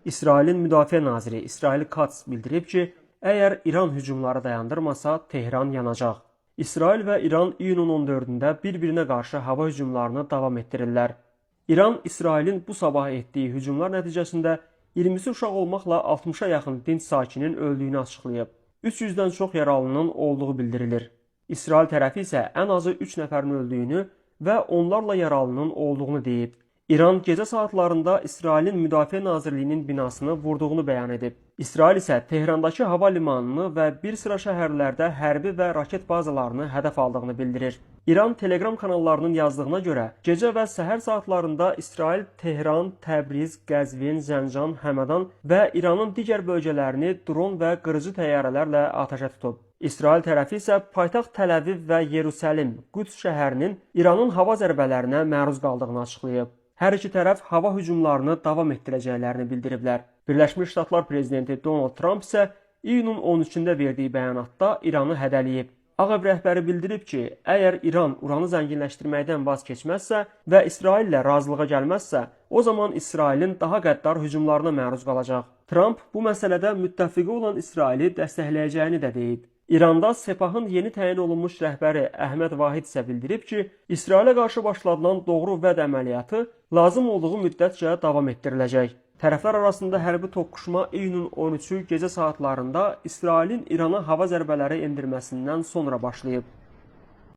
İsrailin Müdafiə naziri İsrail Katz bildirib ki, əgər İran hücumları dayandırmasa, Tehran yanacaq. İsrail və İran iyunun 14-də bir-birinə qarşı hava hücumlarını davam etdirirlər. İran, İsrailin bu sabah etdiyi hücumlar nəticəsində 20 uşaq olmaqla 60-a yaxın dinc sakinin öldüyünü açıqlayıb. 300-dən çox yaralının olduğu bildirilir. İsrail tərəfi isə ən azı 3 nəfərin öldüyünü və onlarla yaralının olduğunu deyib. İran gecə saatlarında İsrailin Müdafiə Nazirliyinin binasını vurduğunu bəyan edib. İsrail isə Tehrandakı hava limanını və bir sıra şəhərlərdə hərbi və raket bazalarını hədəf aldığını bildirir. İran Telegram kanallarının yazdığına görə, gecə və səhər saatlarında İsrail Tehran, Təbriz, Qəzvin, Zəncan, Həmədan və İranın digər bölgələrini dron və qırıcı təyyarələrlə atəşə tutub. İsrail tərəfi isə paytaxt Təl-Əviv və Yerusəlim, Qüds şəhərinin İranın hava zərbələrinə məruz qaldığını açıqlayıb. Hər iki tərəf hava hücumlarını davam etdirəcəklərini bildiriblər. Birləşmiş Ştatlar prezidenti Donald Trump isə iyunun 13-də verdiyi bəyanatda İranı hədələyib. Ağ Ev rəhbəri bildirib ki, əgər İran uranı zənginləşdirməkdən vaz keçməzsə və İsraillə razılığa gəlməzsə, o zaman İsrailin daha qəddar hücumlarına məruz qalacaq. Trump bu məsələdə müttəfiqi olan İsraili dəstəkləyəcəyini də deyib. İranda Sepahın yeni təyin olunmuş rəhbəri Əhməd Vahid isə bildirib ki, İsrailə qarşı başladılan doğru vəd əməliyyatı lazım olduğu müddətcə davam etdiriləcək. Tərəflər arasında hərbi toqquşma iyunun 13-ü gecə saatlarında İsrailin İrana hava zərbələri endirməsindən sonra başlayıb.